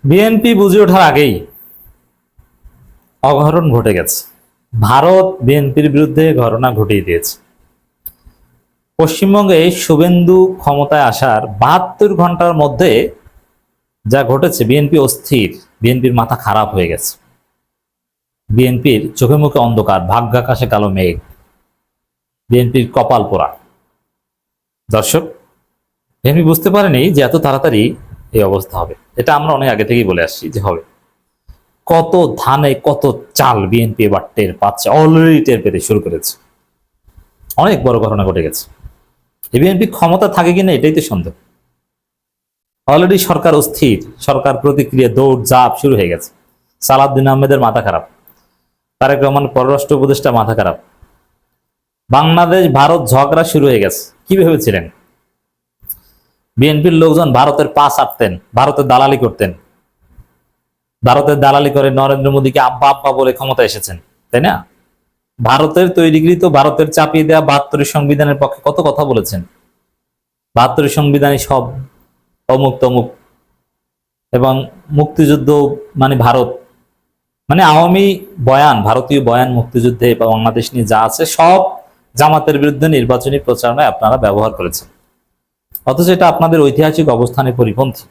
BNP বুঝে ওঠার আগেই অঘটন ঘটে গেছে। ভারত বিএনপির বিরুদ্ধে ঘটনা ঘটিয়ে দিয়েছে। পশ্চিমবঙ্গে শুভেন্দু ক্ষমতায় আসার ৭২ ঘন্টার মধ্যে যা ঘটেছে, বিএনপি অস্থির, বিএনপির মাথা খারাপ হয়ে গেছে, বিএনপির চোখে মুখে অন্ধকার, ভাগ্যাকাশে কালো মেঘ, বিএনপির কপাল পোড়া। দর্শক, বিএনপি বুঝতে পারেনি যে এত তাড়াতাড়ি এই অবস্থা হবে। এটা আমরা অনেক আগে থেকেই বলে আসছি যে হবে। কত ধানে কত চাল বিএনপি এবার টের পাচ্ছে, অলরেডি টের পেতে শুরু করেছে। অনেক বড় ঘটনা ঘটে গেছে। এই বিএনপি ক্ষমতা থাকে কিনা এটাই তো সন্দেহ। অলরেডি সরকার অস্থির, সরকার প্রতিক্রিয়া দৌড় জাপ শুরু হয়ে গেছে। সালাউদ্দিন আহমেদের মাথা খারাপ, তারেক রহমান পররাষ্ট্র উপদেষ্টা মাথা খারাপ। বাংলাদেশ ভারত ঝগড়া শুরু হয়ে গেছে। কি ভেবেছিলেন বিএনপির লোকজন ভারতের পা চাটতেন, ভারতের দালালি করতেন? ভারতের দালালি করে নরেন্দ্র মোদীকে আব্বা আব্বা বলে ক্ষমতা এসেছেন, তাই না? ভারতের তৈরিকৃত, ভারতের চাপিয়ে দেওয়া ৭২ সংবিধানের পক্ষে কত কথা বলেছেন। ৭২ সংবিধানই সব অমুক তমুক, এবং মুক্তিযুদ্ধ মানে ভারত, মানে আওয়ামী বয়ান, ভারতীয় বয়ান মুক্তিযুদ্ধে বা বাংলাদেশ নিয়ে যা আছে সব জামাতের বিরুদ্ধে নির্বাচনী প্রচারণায় আপনারা ব্যবহার করেছেন। অথচ এটা আপনাদের ঐতিহাসিক অবস্থানের পরিপন্থী।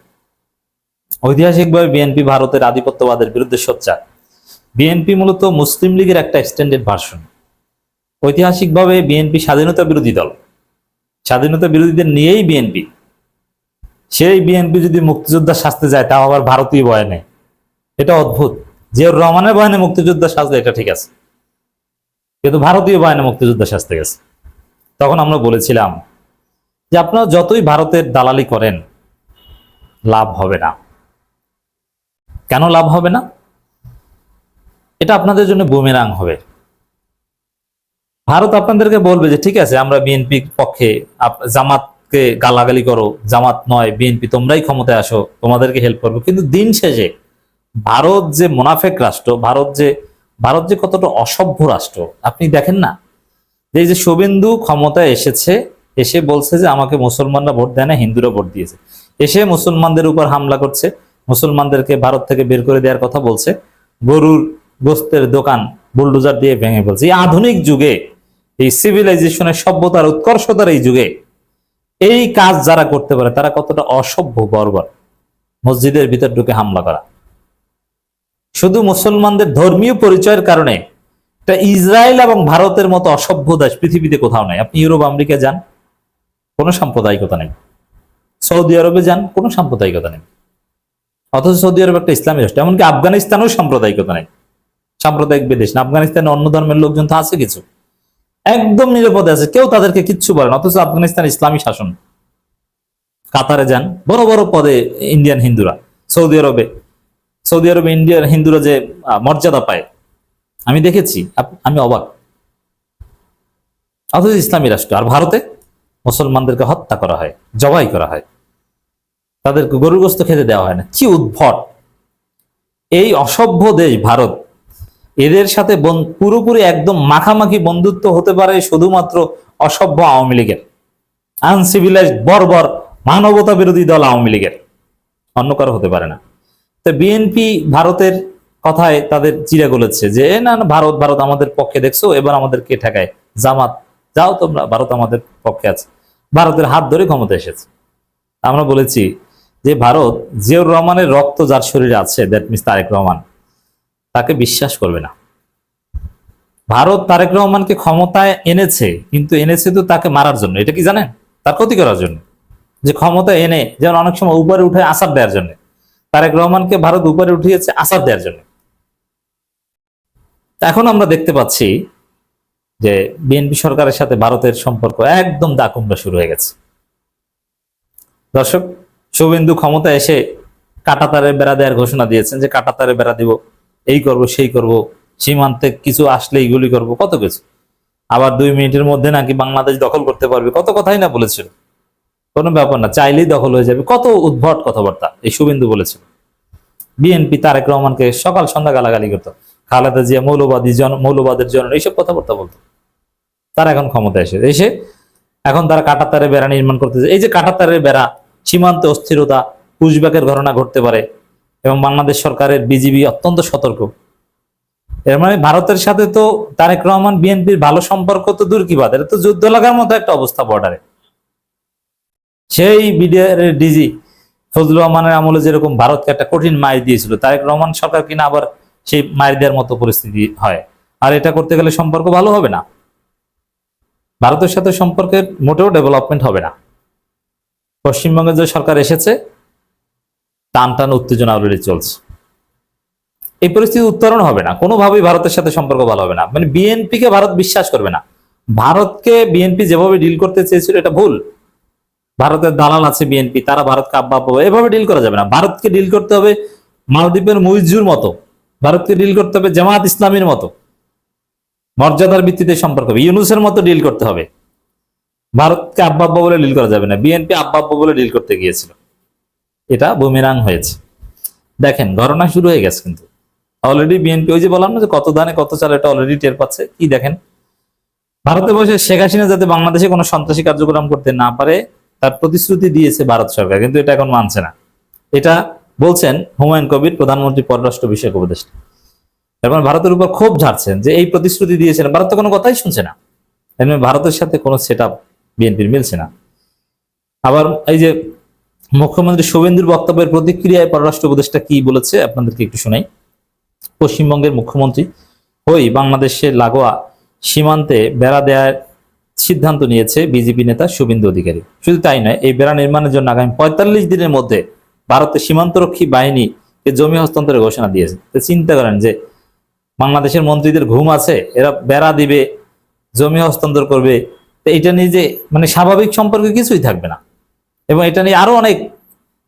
ঐতিহাসিকভাবে বিএনপি ভারতের আধিপত্যবাদের বিরুদ্ধে সোচ্চার। বিএনপি মূলত মুসলিম লীগের একটা এক্সটেন্ডেড ভার্সন। ঐতিহাসিকভাবে বিএনপি স্বাধীনতা বিরোধী দল, স্বাধীনতা বিরোধীদের নিয়েই বিএনপি। সেই বিএনপি যদি মুক্তিযোদ্ধা সাজতে যায়, তাও আবার ভারতীয় বয়ানে, এটা অদ্ভুত। জিয়াউর রহমানের বয়ানে মুক্তিযোদ্ধা সাজলে এটা ঠিক আছে, কিন্তু ভারতীয় বয়ানে মুক্তিযোদ্ধা সাজতে গেছে। তখন আমরা বলেছিলাম যে আপনারা যতই ভারতের দালালি করেন, লাভ হবে না। কেন লাভ হবে না? এটা আপনাদের জন্য বুমেরাং হবে। ভারত আপনাদেরকে বলবে যে ঠিক আছে, আমরা বিএনপির পক্ষে, জামাতকে গালাগালি করো, জামাত নয় বিএনপি, তোমরাই ক্ষমতায় আসো, তোমাদেরকে হেল্প করবো। কিন্তু দিন শেষে ভারত যে মুনাফেক রাষ্ট্র, ভারত যে কতটা অসভ্য রাষ্ট্র আপনি দেখেন না? এই যে শুভেন্দু ক্ষমতায় এসেছে, এসে বলছে যে আমাকে মুসলমানরা ভোট দেয় না, হিন্দুরা ভোট দিয়েছে। এসে মুসলমানদের উপর হামলা করছে, মুসলমানদেরকে ভারত থেকে বের করে দেওয়ার কথা বলছে, গরুর গোস্তের দোকান বুলডোজার দিয়ে ভেঙে বলছে। এই আধুনিক যুগে, এই সিভিলাইজেশনের সভ্যতার উৎকর্ষতার এই যুগে এই কাজ যারা করতে পারে তারা কতটা অসভ্য বর্বর। মসজিদের ভিতর ঢুকে হামলা করা শুধু মুসলমানদের ধর্মীয় পরিচয়ের কারণে। এটা ইসরায়েল এবং ভারতের মতো অসভ্য দেশ পৃথিবীতে কোথাও নাই। আপনি ইউরোপ আমেরিকা যান, কোনো সাম্প্রদায়িকতা নেই। সৌদি আরবে যান, কোনো সাম্প্রদায়িকতা নেই। অথচ সৌদি আরব একটা ইসলামী রাষ্ট্র। এমনকি আফগানিস্তানেও সাম্প্রদায়িকতা নেই, সাম্প্রদায়িক বিদেশ না। আফগানিস্তানে অন্য ধর্মের লোকজন তো আছে কিছু, একদম নিরাপদে আছে, কেউ তাদেরকে কিচ্ছু বলে না। অথচ আফগানিস্তান ইসলামী শাসন। কাতারে যান, বড় বড় পদে ইন্ডিয়ান হিন্দুরা। সৌদি আরবে ইন্ডিয়ান হিন্দুরা যে মর্যাদা পায় আমি দেখেছি, আমি অবাক। অথচ ইসলামী রাষ্ট্র। আর ভারতে মুসলমানদেরকে হত্যা করা হয়, জবাই করা হয়, তাদেরকে গরুর গোস্ত খেতে দেওয়া হয় না। কি উদ্ভট এই অসভ্য দেশ ভারত। এদের সাথে পুরোপুরি একদম মাখামাখি বন্ধুত্ব হতে পারে শুধুমাত্র অসভ্য আওয়ামী লীগের, আনসিভিলাইজড বর্বর মানবতা বিরোধী দল আওয়ামী লীগের, অন্য কারো হতে পারে না। তো বিএনপি ভারতের কথায় তাদের চিড়ে গলেছে যে না না, ভারত ভারত আমাদের পক্ষে, দেখছো এবার আমাদের কে ঠেকায়? জামাত, যাও তোমরা, ভারত আমাদের পক্ষে আছে। ভারতের হাত ধরে ক্ষমতা এসেছে। আমরা বলেছি যে ভারত, জিয়াউর রহমানের রক্ত যার শরীরে আছে, দ্যাট মিনস তারেক রহমান, তাকে বিশ্বাস করবে না। ভারত তারেক রহমানকে ক্ষমতায় এনেছে, কিন্তু এনেছে তো তাকে মারার জন্য। এটা কি জানেন? তার ক্ষতি করার জন্য। যে ক্ষমতা এনে, যেমন অনেক সময় উপরে উঠে আসার দেওয়ার জন্য, তারেক রহমানকে ভারত উপরে উঠিয়েছে আসার দেওয়ার জন্য। এখন আমরা দেখতে পাচ্ছি যে বিএনপি সরকারের সাথে ভারতের সম্পর্ক একদম দাকুম্বা শুরু হয়ে গেছে। দর্শক, শুভেন্দু ক্ষমতা এসে কাঁটাতারের বেড়া দেওয়ার ঘোষণা দিয়েছেন যে কাঁটাতারের বেড়া দিব, এই করব সেই করব, সীমান্তে কিছু আসলে এইগুলি করব, কত কিছু। আবার 2 মিনিটের মধ্যে নাকি বাংলাদেশ দখল করতে পারবে, কত কথাই না বলেছিল। কোনো ব্যাপার না, চাইলেই দখল হয়ে যাবে, কত উদ্ভট কথাবার্তা এই শুভেন্দু বলেছিল। বিএনপি তারেক রহমানকে সকাল সন্ধ্যা গালাগালি করতো, খালেদা জিয়া মৌলবাদের জন্য এইসব কথাবার্তা বলতো। তারা এখন ক্ষমতা এসে এখন তারা কাঁটাতারের বেড়া নির্মাণ করতেছে। এই যে কাঁটাতারের বেড়া, সীমান্তে অস্থিরতা, পুশব্যাকের ঘটনা ঘটতে পারে, এবং বাংলাদেশ সরকারের বিজিবি অত্যন্ত সতর্ক। এর মানে ভারতের সাথে তো তারেক রহমান বিএনপির ভালো সম্পর্ক তো দূর কি বাদ, এটা তো যুদ্ধ লাগার মতো একটা অবস্থা বর্ডারে। সেই বিডিআর ডিজি ফজলুর রহমানের আমলে যেরকম ভারতকে একটা কঠিন মাইর দিয়েছিল, তারেক রহমান সরকার কিনা আবার সেই মাইর দেওয়ার মতো পরিস্থিতি হয়। আর এটা করতে গেলে সম্পর্ক ভালো হবে না, ভারতের সাথে সম্পর্কের মোটেও ডেভেলপমেন্ট হবে না। পশ্চিমবঙ্গে যে সরকার এসেছে টান টান উত্তেজনা অলরেডি চলছে, এই পরিস্থিতি উত্তরণ হবে না, কোনোভাবেই ভারতের সাথে সম্পর্ক ভালো হবে না। মানে বিএনপি কে ভারত বিশ্বাস করবে না, ভারতকে বিএনপি যেভাবে ডিল করতে চেয়েছিল এটা ভুল। ভারতের দালাল আছে বিএনপি, তারা ভারতকে আব্বা আব্বা, এভাবে ডিল করা যাবে না। ভারতকে ডিল করতে হবে মালদ্বীপের মুইজুর মতো, ভারতকে ডিল করতে হবে জামাত ইসলামীর মতো, মর্যাদার ভিত্তিতে সম্পর্ক হবে, ইউনুসের মতো ডিল করতে হবে। ভারতকে আব্বা আব্বা বলে ডিল করা যাবে না, বিএনপি আব্বা আব্বা বলে ডিল করতে গিয়েছিল, এটা বুমেরাং হয়েছে। দেখেন ঘটনা শুরু হয়ে গেছে কিন্তু অলরেডি বিএনপি, ওই যে বললাম না যে কত দানে কত চাল, এটা অলরেডি টের পাচ্ছে। কি দেখেন, ভারতে বসে শেখ হাসিনা যাতে বাংলাদেশে কোনো সন্ত্রাসী কার্যক্রম করতে না পারে তার প্রতিশ্রুতি দিয়েছে ভারত সরকার, কিন্তু এটা এখন মানছে না। এটা বলছেন হুমায়ুন কবির, প্রধানমন্ত্রী পররাষ্ট্র বিষয়ক উপদেষ্টা। এখন ভারতের উপর ক্ষোভ ঝাড়ছেন যে এই প্রতিশ্রুতি দিয়েছেন, ভারত তো কোনো কথাই শুনছে না। ভারতের সাথে কোনো সেট আপ বিএনপির মিলছে না। আবার এই যে মুখ্যমন্ত্রী শুভেন্দুর বক্তব্যের প্রতিক্রিয়ায় পররাষ্ট্র উপদেষ্টা কি বলেছে আপনাদেরকে একটু শোনাই। পশ্চিমবঙ্গের মুখ্যমন্ত্রী হই বাংলাদেশের লাগোয়া সীমান্তে বেড়া দেওয়ার সিদ্ধান্ত নিয়েছে বিজেপি নেতা শুভেন্দু অধিকারী। শুধু তাই নয়, এই বেড়া নির্মাণের জন্য আগামী ৪৫ দিনের মধ্যে ভারতের সীমান্তরক্ষী বাহিনীকে জমি হস্তান্তরের ঘোষণা দিয়েছে। তো চিন্তা করেন যে বাংলাদেশের মন্ত্রীদের ঘুম আছে, এরা বেড়া দিবে, জমি হস্তান্তর করবে, তো এটা নিয়ে যে মানে স্বাভাবিক সম্পর্কে কিছুই থাকবে না। এবং এটা নিয়ে আরো অনেক,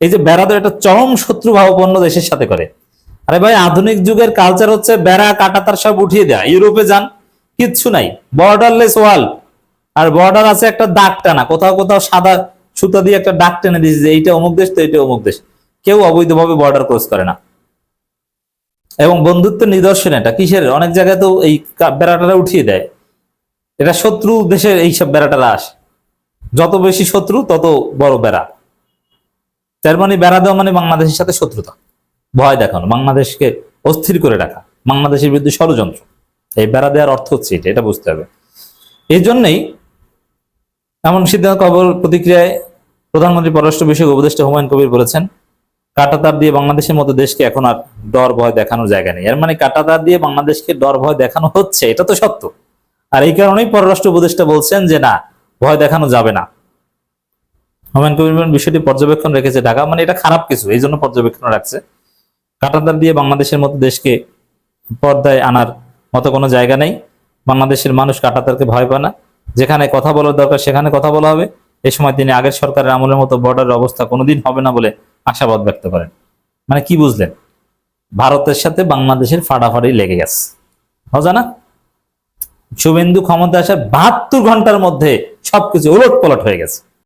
এই যে বেড়া দেওয়া একটা চরম শত্রু ভাবাপন্ন দেশের সাথে করে। আরে ভাই, আধুনিক যুগের কালচার হচ্ছে বেড়া কাটাতার সব উঠিয়ে দেয়া। ইউরোপে যান, কিচ্ছু নাই, বর্ডারলেস ওয়াল, আর বর্ডার আছে একটা দাগ টানা, কোথাও কোথাও সাদা সুতা দিয়ে একটা দাগ টেনে দিয়েছে যে এইটা অমুক দেশ তো এইটা অমুক দেশ। কেউ অবৈধভাবে বর্ডার ক্রস করে না। এবং বন্ধুত্ব নিদর্শন এটা কিসের, অনেক জায়গায় তো এই বেড়াটারা উঠিয়ে দেয়। এটা শত্রু দেশের এইসব বেড়াটারা আসে, যত বেশি শত্রু তত বড় বেড়া। তার মানে বেড়া দেওয়া মানে বাংলাদেশের সাথে শত্রুতা, ভয় দেখানো, বাংলাদেশকে অস্থির করে রাখা, বাংলাদেশের বিরুদ্ধে ষড়যন্ত্র। এই বেড়া দেওয়ার অর্থ হচ্ছে এটা বুঝতে হবে। এই জন্যই এমন সিদ্ধান্ত খবর প্রতিক্রিয়ায় প্রধানমন্ত্রী পররাষ্ট্র বিষয়ক উপদেষ্টা হুমায়ুন কবির বলেছেন, কাঁটাতার দিয়ে বাংলাদেশের মতো দেশকে এখন আর ডর ভয় দেখানোর জায়গা নেই। এর মানে কাঁটাতার দিয়ে বাংলাদেশকে ডর ভয় দেখানো হচ্ছে, এটা তো সত্য। আর এই কারণেই পররাষ্ট্র উপদেষ্টা বলছেন যে না, ভয় দেখানো যাবে না। হুমায়ুন কবির বিষয়টি পর্যবেক্ষণ রেখেছে ঢাকা, মানে এটা খারাপ কিছু, এই জন্য পর্যবেক্ষণ রাখছে। কাঁটাতার দিয়ে বাংলাদেশের মতো দেশকে পর্দায় আনার মতো কোনো জায়গা নেই। বাংলাদেশের মানুষ কাঁটাতারকে ভয় পায় না, যেখানে কথা বলার দরকার সেখানে কথা বলা হবে। এ সময় তিনি আগের সরকারের আমলের মতো বর্ডারের অবস্থা কোনোদিন হবে না বলে আশাবাদ ব্যক্ত করেন। মানে কি বুঝলেন, ভারতের সাথে বাংলাদেশের ফাড়াফাড়ি লেগে গেছে, মজা না? শুভেন্দু ক্ষমতা আসার ৭২ ঘন্টার মধ্যে সবকিছু উলট পালট হয়ে গেছে।